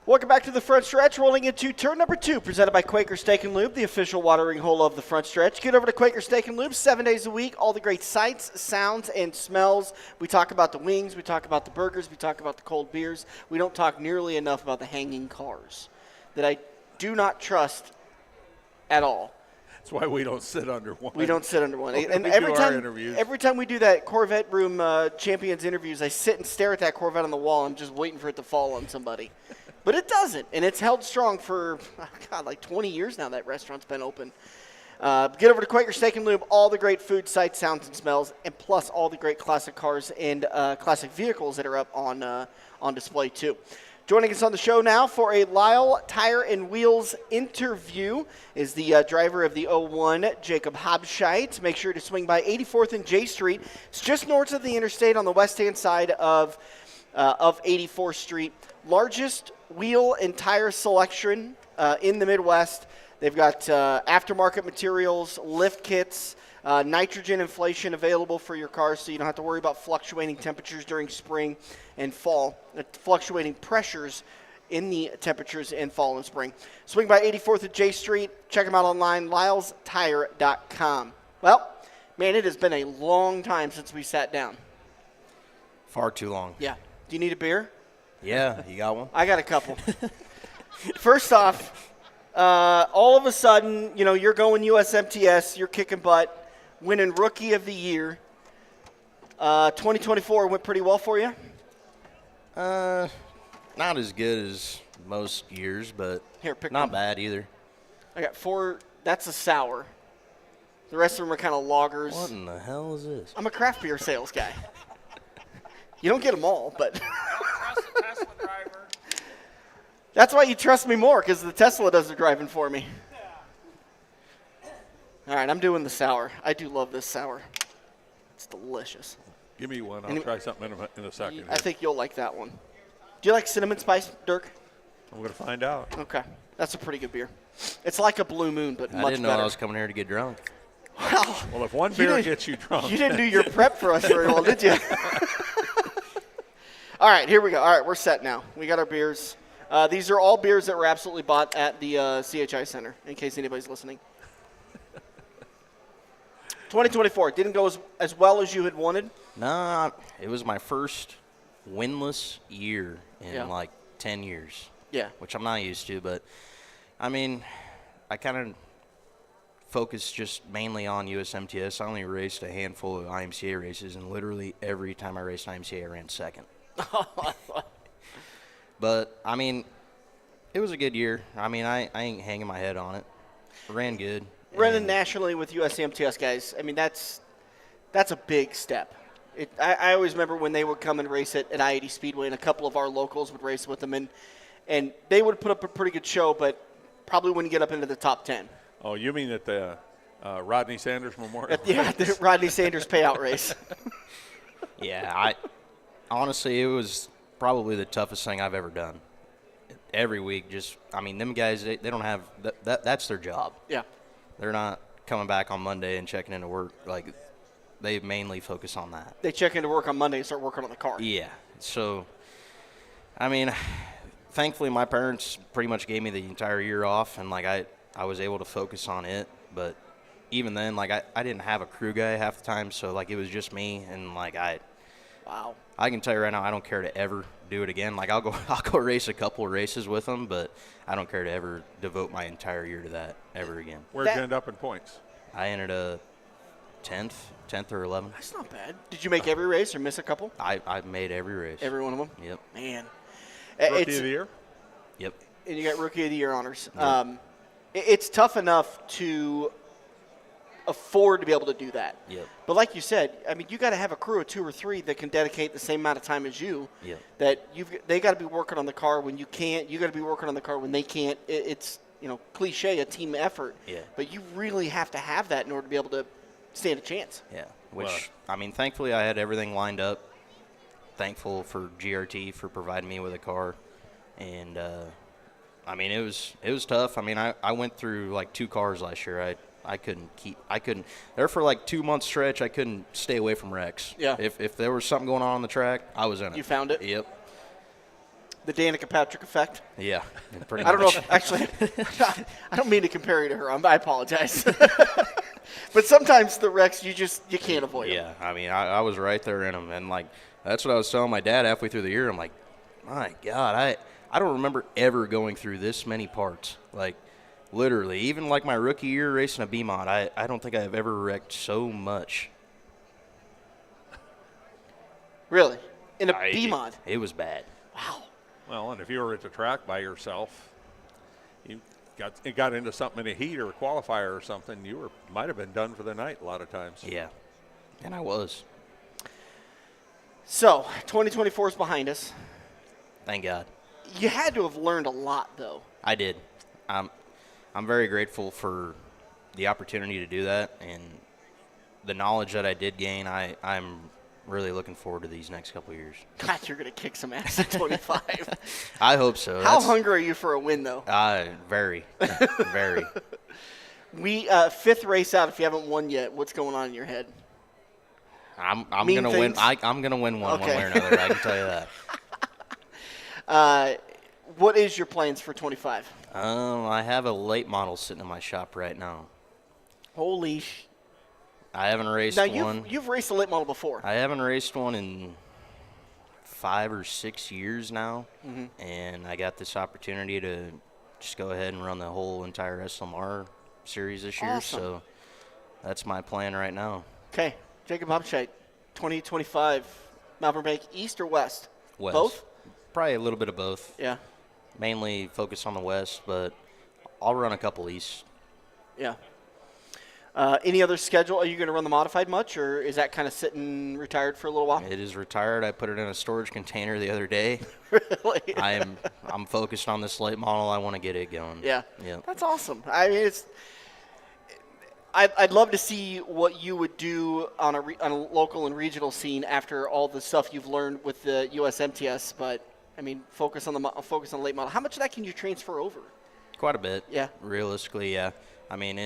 Welcome back to the front stretch, rolling into turn number 2, presented by Quaker Steak and Lube, the official watering hole of the front stretch. Get over to Quaker Steak and Lube 7 days a week, all the great sights, sounds, and smells. We talk about the wings, we talk about the burgers, we talk about the cold beers. We don't talk nearly enough about the hanging cars that I do not trust at all. That's why we don't sit under one. We don't sit under one. And interviews. every time we do that Corvette Room Champions interviews, I sit and stare at that Corvette on the wall. I'm just waiting for it to fall on somebody. But it doesn't, and it's held strong for, like 20 years now that restaurant's been open. Get over to Quaker Steak and Lube, all the great food, sights, sounds, and smells, and plus all the great classic cars and classic vehicles that are up on display too. Joining us on the show now for a Lyle Tire and Wheels interview is the driver of the 01, Jacob Hobscheidt. Make sure to swing by 84th and J Street. It's just north of the interstate on the west-hand side of 84th Street. Largest wheel and tire selection in the Midwest. They've got aftermarket materials, lift kits, nitrogen inflation available for your car, so you don't have to worry about fluctuating temperatures during spring and fall, fluctuating pressures in the temperatures in fall and spring. Swing by 84th at J Street. Check them out online, lylestire.com. Well, man, it has been a long time since we sat down. Far too long. Yeah. Do you need a beer? Yeah, you got one? I got a couple. First off, all of a sudden, you're going USMTS, you're kicking butt, winning Rookie of the Year. 2024 went pretty well for you? Not as good as most years, but Here, pick not one. bad either. I got 4. That's a sour. The rest of them are kind of lagers. What in the hell is this? I'm a craft beer sales guy. You don't get them all, but Trust the Tesla driver. that's why you trust me more, because the Tesla does the driving for me. All right, I'm doing the sour. I do love this sour. It's delicious. Give me one. I'll try something in a second. I think you'll like that one. Do you like cinnamon spice, Dirk? I'm going to find out. Okay. That's a pretty good beer. It's like a Blue Moon, but much I didn't know better. I was coming here to get drunk. Well, if one beer gets you drunk. You didn't do your prep for us very well, did you? All right, here we go. All right, we're set now. We got our beers. These are all beers that were absolutely bought at the CHI Center, in case anybody's listening. 2024, didn't go as well as you had wanted? Nah, it was my first winless year in like 10 years. Yeah. Which I'm not used to, but, I mean, I kind of focused just mainly on USMTS. I only raced a handful of IMCA races, and literally every time I raced IMCA, I ran second. But, I mean, it was a good year. I mean, I ain't hanging my head on it. Ran good. Running nationally with USMTS guys, I mean, that's a big step. I always remember when they would come and race it at I-80 Speedway, and a couple of our locals would race with them, and they would put up a pretty good show, but probably wouldn't get up into the top 10. Oh, you mean at the Rodney Sanders Memorial? Yeah, the Rodney Sanders payout race. Yeah, honestly, it was probably the toughest thing I've ever done. Every week, them guys, they don't have that's their job. Yeah. They're not coming back on Monday and checking into work. Like, they mainly focus on that. They check into work on Monday and start working on the car. Yeah. So, I mean, thankfully my parents pretty much gave me the entire year off, and, like, I was able to focus on it. But even then, like, I didn't have a crew guy half the time, so, like, it was just me, and, like, Wow. I can tell you right now, I don't care to ever do it again. Like, I'll go race a couple of races with them, but I don't care to ever devote my entire year to that ever again. Where'd you end up in points? I entered a 10th or 11th. That's not bad. Did you make every race or miss a couple? I made every race. Every one of them? Yep. Man. Rookie of the year? Yep. And you got Rookie of the Year honors. Yep. It's tough enough to afford to be able to do that. Yep. But like you said, I mean, you got to have a crew of 2 or 3 that can dedicate the same amount of time as you. Yep. That they got to be working on the car when you can't. You got to be working on the car when they can't. It's cliche, a team effort. Yeah. But you really have to have that in order to be able to stand a chance. Yeah. Which, I mean, thankfully I had everything lined up. Thankful for GRT for providing me with a car. And, I mean, it was tough. I mean, I went through like 2 cars last year. I couldn't there for like 2 months stretch. I couldn't stay away from wrecks. Yeah. If there was something going on the track, I was in it. You found it? Yep. The Danica Patrick effect. Yeah, pretty I don't know much. if, actually, I don't mean to compare you to her. I apologize. But sometimes the wrecks, you can't avoid them. Yeah, I mean, I was right there in them. And, like, that's what I was telling my dad halfway through the year. I'm like, my God, I don't remember ever going through this many parts. Like, literally, even like my rookie year racing a B-Mod, I don't think I've ever wrecked so much. Really? In a B-Mod? It was bad. Wow. Well, and if you were at the track by yourself, you got into something in a heat or a qualifier or something, you might have been done for the night a lot of times. Yeah, and I was. So, 2024 is behind us. Thank God. You had to have learned a lot, though. I did. I'm very grateful for the opportunity to do that, and the knowledge that I did gain. I'm really looking forward to these next couple of years. God, you're going to kick some ass at 25. I hope so. How hungry are you for a win, though? Very, very. Fifth race out, if you haven't won yet, what's going on in your head? I'm Mean gonna win. things? I'm gonna win one Okay. way or another. I can tell you that. What is your plans for 25? I have a late model sitting in my shop right now. Holy I haven't raced Now, one. you've raced a late model before. I haven't raced one in 5 or 6 years now, and I got this opportunity to just go ahead and run the whole entire SLMR series this year. Awesome. So that's my plan right now. Okay, Jacob Hobscheidt, 2025, Malvern Bank, East or West? West. Both? Probably a little bit of both. Yeah, Mainly focus on the West, but I'll run a couple East. yeah. Any other schedule? Are you going to run the modified much, or is that kind of sitting retired for a little while? It is retired. I put it in a storage container the other day. Really? I'm focused on this late model. I want to get it going. Yeah. Yeah. That's awesome. I mean, I'd love to see what you would do on a local and regional scene after all the stuff you've learned with the USMTS. But I mean, focus on the late model. How much of that can you transfer over? Quite a bit. Yeah. Realistically, yeah. I mean,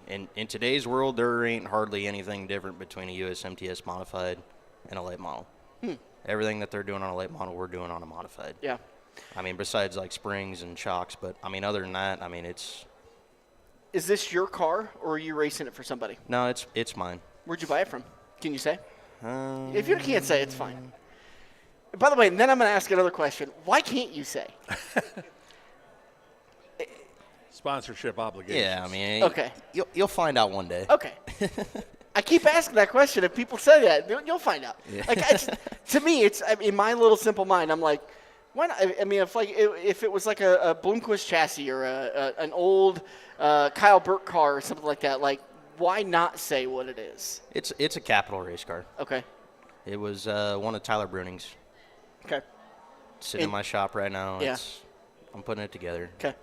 in today's world, there ain't hardly anything different between a USMTS modified and a late model. Everything that they're doing on a late model, we're doing on a modified. Yeah. I mean, besides like springs and shocks, but I mean, other than that, I mean, it's. Is this your car, or are you racing it for somebody? No, it's mine. Where'd you buy it from? Can you say? If you can't say, it's fine. By the way, then I'm going to ask another question. Why can't you say? Sponsorship obligations. Yeah, I mean, Okay. you'll find out one day. Okay. I keep asking that question. If people say that, you'll find out. Yeah. Like, to me, it's in my little simple mind. I'm like, why not? I mean, if it was like a Bloomquist chassis or an old Kyle Burke car or something like that, like, why not say what it is? It's a capital race car. Okay. It was one of Tyler Bruning's. Okay. Sitting in my shop right now. Yeah. I'm putting it together. Okay.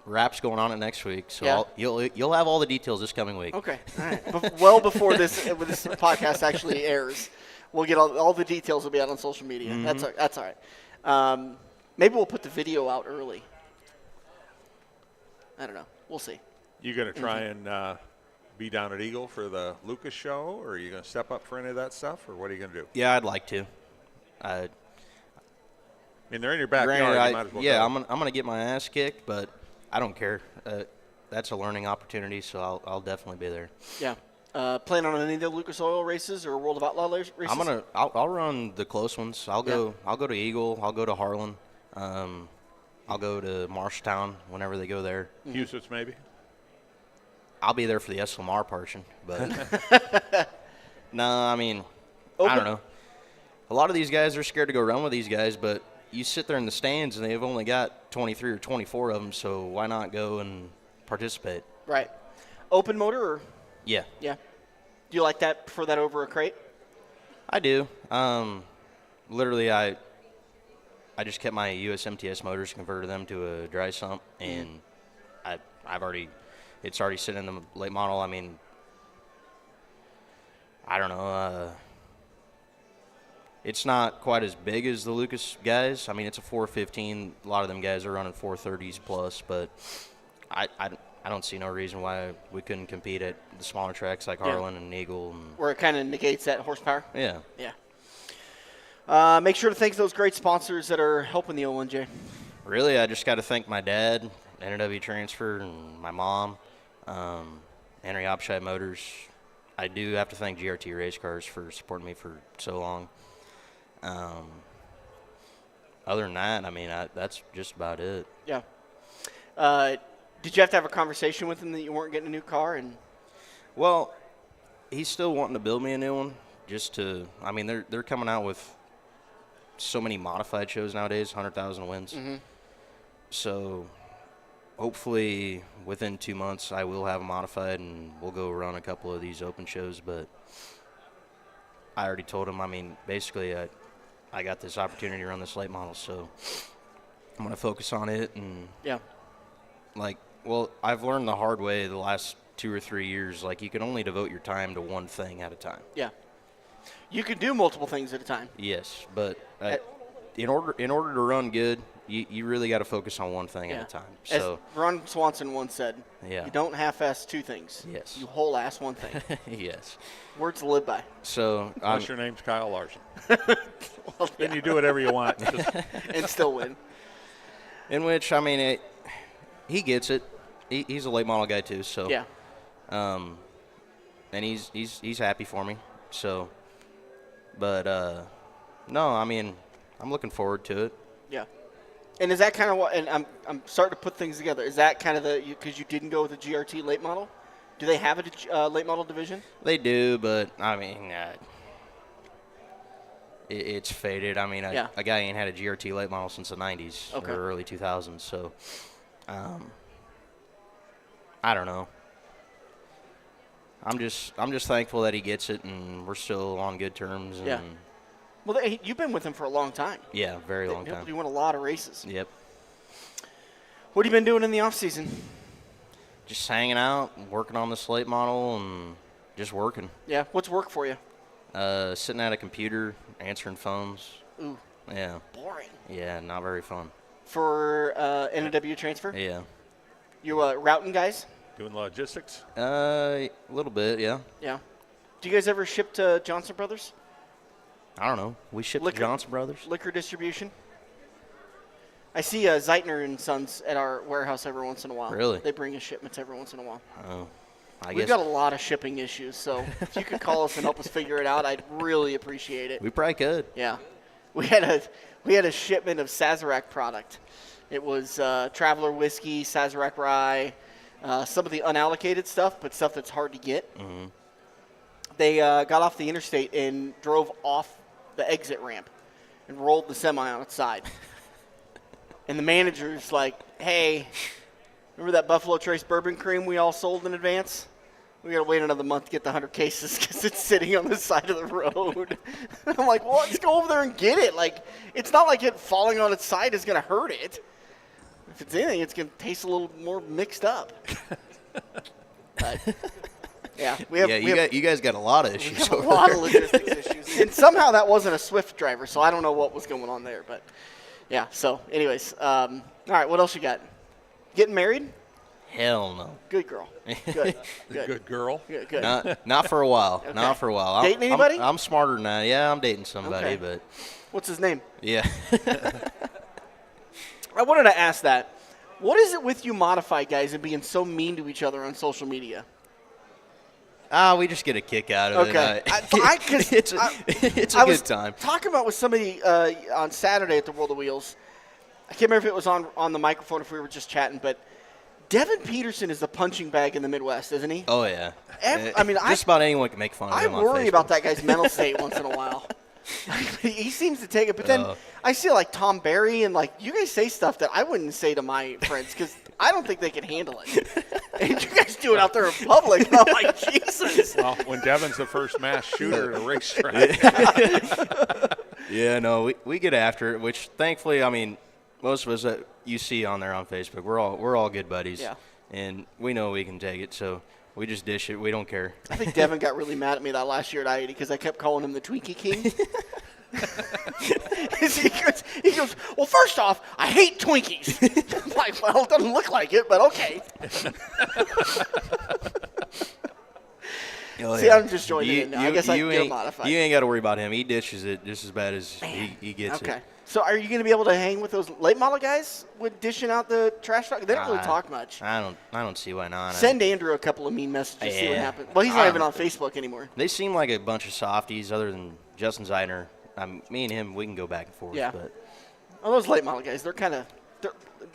Wrap's going on it next week, so Yeah. you'll have all the details this coming week. Okay. All right. Well before this podcast actually airs, we'll get all the details will be out on social media. That's all right. Maybe we'll put the video out early. I don't know. We'll see. You going to try and be down at Eagle for the Lucas show, or are you going to step up for any of that stuff, or what are you going to do? Yeah, I'd like to. I mean, they're in your backyard. Granted, You might as well go. I'm gonna get my ass kicked, but I don't care. That's a learning opportunity, so I'll definitely be there. Yeah. Plan on any of the Lucas Oil races or World of Outlaw races? I'll run the close ones. I'll go to Eagle. I'll go to Harlan. I'll go to Marshtown whenever they go there. Huset's maybe. I'll be there for the SLMR portion, but no, I mean, I don't know. A lot of these guys are scared to go run with these guys, but you sit there in the stands and they've only got 23 or 24 of them, so why not go and participate? Right. Open motor or? Yeah. Yeah. Do you like that, prefer that over a crate? I do. Literally, I just kept my USMTS motors, converted them to a dry sump, and it's already sitting in the late model. I mean, I don't know. It's not quite as big as the Lucas guys. I mean, it's a 415. A lot of them guys are running 430s plus, but I don't see no reason why we couldn't compete at the smaller tracks like Harlan and Eagle. Where it kind of negates that horsepower? Yeah. Yeah. Make sure to thank those great sponsors that are helping the O1J. Really, I just got to thank my dad, NW Transfer, and my mom, Henry Hobscheidt Motors. I do have to thank GRT Race Cars for supporting me for so long. Other than that, I mean, that's just about it. Yeah. Did you have to have a conversation with him that you weren't getting a new car? And Well, he's still wanting to build me a new one. I mean, they're coming out with so many modified shows nowadays, 100,000 wins. Mm-hmm. So hopefully within 2 months I will have a modified and we'll go run a couple of these open shows. But I already told him, I mean, basically I got this opportunity to run this late model, so I'm going to focus on it. And yeah. I've learned the hard way the last 2 or 3 years, like you can only devote your time to one thing at a time. Yeah. You can do multiple things at a time. Yes, but in order to run good, you really got to focus on one thing at a time. So as Ron Swanson once said, yeah. You don't half-ass two things. Yes. You whole-ass one thing. Yes. Words to live by. So Unless your name's Kyle Larson. Well, Then you do whatever you want. Just and still win. in which, I mean, he gets it. He's a late model guy too. So Yeah. and he's happy for me. So, but no, I mean, I'm looking forward to it. Yeah. And is that kind of what? And I'm starting to put things together. Is that kind of because you didn't go with the GRT late model? Do they have a late model division? They do, but I mean, it's faded. I mean, a guy ain't had a GRT late model since the 90s or early 2000s. So, I don't know. I'm just thankful that he gets it, and we're still on good terms. And Yeah. Well, you've been with him for a long time. Yeah, very long time. You won a lot of races. Yep. What have you been doing in the off season? Just hanging out, working on this late model, and just working. Yeah. What's work for you? Sitting at a computer, answering phones. Ooh. Yeah. Boring. Yeah, not very fun. For NW transfer? Yeah. You routing guys? doing logistics. A little bit, yeah. Yeah. Do you guys ever ship to Johnson Brothers? I don't know. We ship to Johnson Brothers. Liquor distribution? I see Zeitner and Sons at our warehouse every once in a while. Really? They bring us shipments every once in a while. Oh, We've got a lot of shipping issues, so if you could call us and help us figure it out, I'd really appreciate it. We probably could. Yeah. We had a shipment of Sazerac product. It was Traveler whiskey, Sazerac rye, some of the unallocated stuff, but stuff that's hard to get. Mm-hmm. They got off the interstate and drove off the exit ramp and rolled the semi on its side. And the manager's like, hey, remember that Buffalo Trace bourbon cream we all sold in advance? We got to wait another month to get the 100 cases because it's sitting on the side of the road. I'm like, well, let's go over there and get it. Like, it's not like it falling on its side is going to hurt it. If it's anything, it's going to taste a little more mixed up. But, yeah, you guys got a lot of issues. a lot of logistics issues. And somehow that wasn't a Swift driver, so I don't know what was going on there. But, yeah, so anyways. All right, what else you got? Getting married? Hell no. Good girl. Good. Good girl. Good. Not for a while. Okay. Not for a while. Dating anybody? I'm smarter than that. Yeah, I'm dating somebody, Okay. but What's his name? yeah. I wanted to ask that. What is it with you modified guys and being so mean to each other on social media? We just get a kick out of Okay. it. It's a good time. Talking about with somebody on Saturday at the World of Wheels. I can't remember if it was on the microphone, if we were just chatting, but Devin Peterson is the punching bag in the Midwest, isn't he? Oh yeah. Just about anyone can make fun of I him on worry Facebook. about that guy's mental state once in a while. He seems to take it, but then I see like Tom Barry and like you guys say stuff that I wouldn't say to my friends because I don't think they can handle it. And you guys do it out there in public. I'm like, Jesus. Well, when Devin's the first mass shooter at a racetrack. Yeah, no, we get after it, which thankfully, I mean, most of us that you see on there on Facebook, we're all good buddies. Yeah. And we know we can take it, so we just dish it. We don't care. I think Devin got really mad at me that last year at I-80 because I kept calling him the Twinkie King. he goes, well, first off, I hate Twinkies. I'm like, well, it doesn't look like it, but okay. Oh, See, See, I'm just joining in now. I guess I can get a ain't- modified. You ain't got to worry about him. He dishes it just as bad as he gets Okay. it. So are you going to be able to hang with those late model guys with dishing out the trash talk? They don't really talk much. I don't see why not. Send Andrew a couple of mean messages, see what Yeah. happens. Well, he's not even on Facebook anymore. They seem like a bunch of softies other than Justin Zeidner. Me and him, we can go back and forth. Yeah. But Well, those late model guys, they're kind of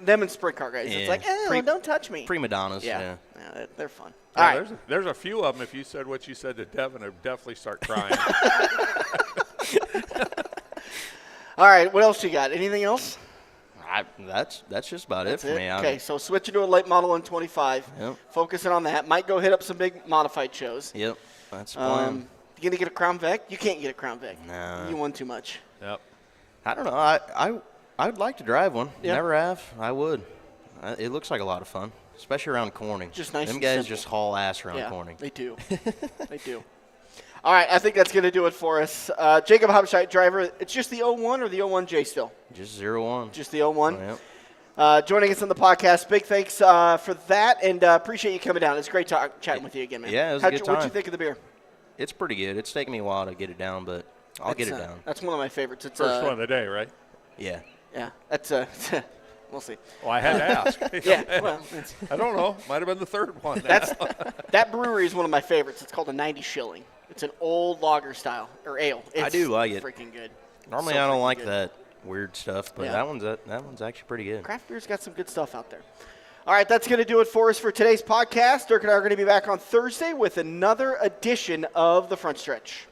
them and sprint car guys. It's Yeah. like, don't touch me. prima donnas. Yeah, they're fun. Yeah, All right. there's a few of them. If you said what you said to Devin, I'd definitely start crying. All right, what else you got? Anything else? That's just about That's it for me. Okay, so switching to a late model in 25. Yep. Focusing on that. Might go hit up some big modified shows. Yep. That's the plan. You going to get a Crown Vic? You can't get a Crown Vic. No. You won too much. Yep. I don't know. I would like to drive one. Yeah. Never have. I would. It looks like a lot of fun, especially around Corning. Just nice Them and guys simple. just haul ass around Yeah, Corning. they do. They do. All right, I think that's going to do it for us. Jacob Hobscheidt, driver. It's just the 01 or the 01J still? Just 0-1. Just the 01? Yep. Joining us on the podcast. Big thanks for that, and appreciate you coming down. It's great chatting with you again, man. Yeah, it was a good What'd you time. think of the beer? It's pretty good. It's taken me a while to get it down, but I'll get it down. That's one of my favorites. It's First one of the day, right? Yeah. Yeah, that's we'll see. Well, I had to ask. Yeah, well, I don't know. Might have been the third one. that brewery is one of my favorites. It's called a 90 Shilling. It's an old lager style or ale. It's do like it. Freaking good. Normally So I don't freaking like good. that weird stuff, but Yeah. that one's actually pretty good. Craft beer's got some good stuff out there. All right, that's going to do it for us for today's podcast. Dirk and I are going to be back on Thursday with another edition of The Front Stretch.